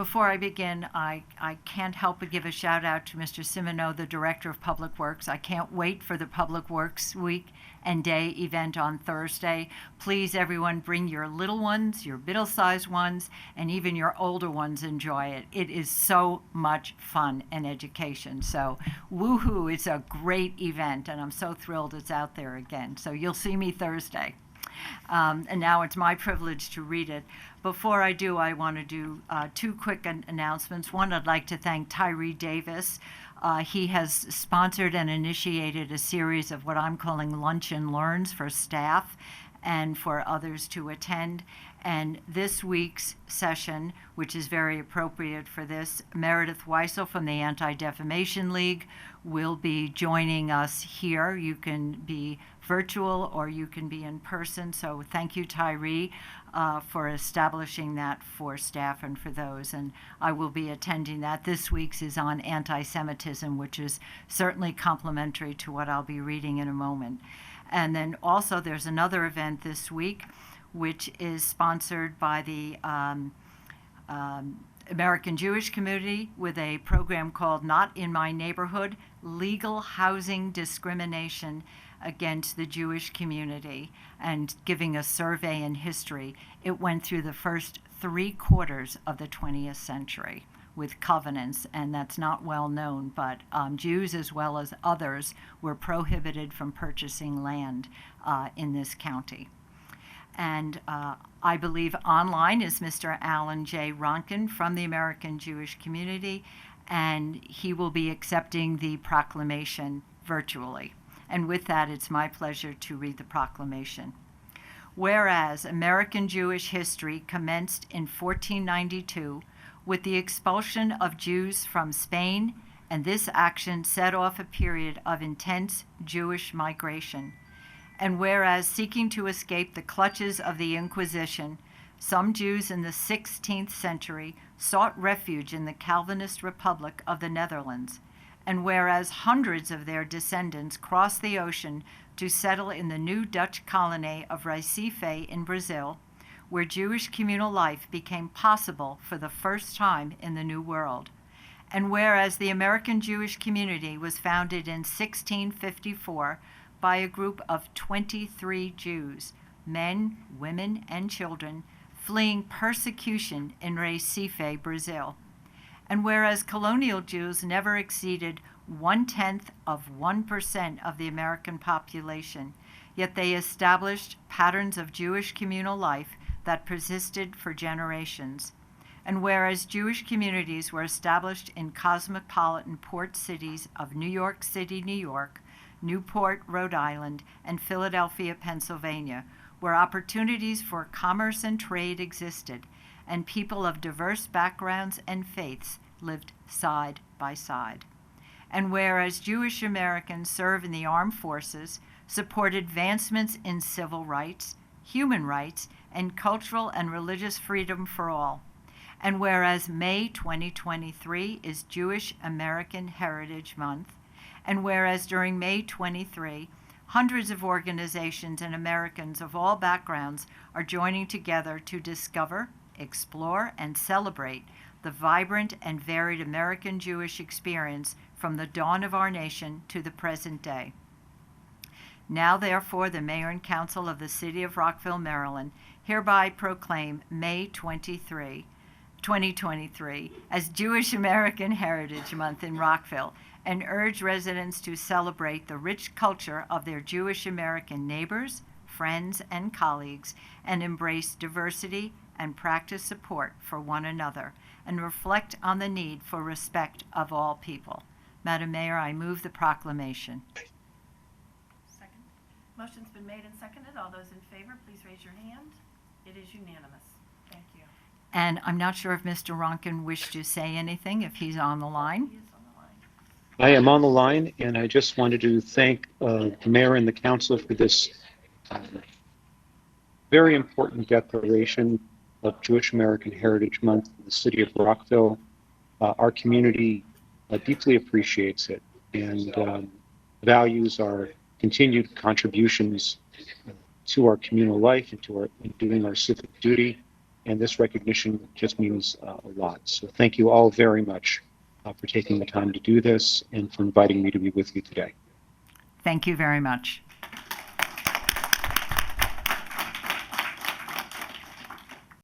Before I begin, I can't help but give a shout out to Mr. Simoneau, the Director of Public Works. I can't wait for the Public Works Week and Day event on Thursday. Please, everyone, bring your little ones, your middle-sized ones, and even your older ones. Enjoy it. It is so much fun and education. So, woohoo, it's a great event, and I'm so thrilled it's out there again. So you'll see me Thursday. And now it's my privilege to read it. Before I do, I want to do two quick announcements. One, I'd like to thank Tyree Davis. He has sponsored and initiated a series of what I'm calling lunch and learns for staff and for others to attend. And this week's session, which is very appropriate for this, Meredith Weissel from the Anti-Defamation League will be joining us here. You can be virtual or you can be in person. So thank you, Tyree, for establishing that for staff and for those. And I will be attending that. This week's is on anti-Semitism, which is certainly complementary to what I'll be reading in a moment. And then also there's another event this week, which is sponsored by the American Jewish community with a program called Not in My Neighborhood, Legal Housing Discrimination Against the Jewish Community, and giving a survey in history. It went through the first 3/4 of the 20th century with covenants, and that's not well known, but Jews as well as others were prohibited from purchasing land in this county. And I believe online is Mr. Alan J. Ronkin from the American Jewish community, and he will be accepting the proclamation virtually. And with that, it's my pleasure to read the proclamation. Whereas American Jewish history commenced in 1492 with the expulsion of Jews from Spain, and this action set off a period of intense Jewish migration. And whereas seeking to escape the clutches of the Inquisition, some Jews in the 16th century sought refuge in the Calvinist Republic of the Netherlands, and whereas hundreds of their descendants crossed the ocean to settle in the new Dutch colony of Recife in Brazil, where Jewish communal life became possible for the first time in the New World, and whereas the American Jewish community was founded in 1654 by a group of 23 Jews, men, women, and children, fleeing persecution in Recife, Brazil. And whereas colonial Jews never exceeded 0.1% of the American population, yet they established patterns of Jewish communal life that persisted for generations. And whereas Jewish communities were established in cosmopolitan port cities of New York City, New York, Newport, Rhode Island, and Philadelphia, Pennsylvania, where opportunities for commerce and trade existed, and people of diverse backgrounds and faiths lived side by side. And whereas Jewish Americans serve in the armed forces, support advancements in civil rights, human rights, and cultural and religious freedom for all. And whereas May 2023 is Jewish American Heritage Month, and whereas during May 23, hundreds of organizations and Americans of all backgrounds are joining together to discover, explore, and celebrate the vibrant and varied American Jewish experience from the dawn of our nation to the present day. Now, therefore, the Mayor and Council of the City of Rockville, Maryland, hereby proclaim May 2023 as Jewish American Heritage Month in Rockville, and urge residents to celebrate the rich culture of their Jewish American neighbors, friends, and colleagues, and embrace diversity and practice support for one another, and reflect on the need for respect of all people. Madam Mayor, I move the proclamation. Second. Motion's been made and seconded. All those in favor, please raise your hand. It is unanimous. Thank you. And I'm not sure if Mr. Ronkin wished to say anything, if he's on the line. He is on the line. I am on the line, and I just wanted to thank the mayor and the council for this very important declaration of Jewish American Heritage Month in the city of Rockville. Our community deeply appreciates it and values our continued contributions to our communal life and to in doing our civic duty. and this recognition just means a lot. So thank you all very much for taking the time to do this and for inviting me to be with you today. Thank you very much.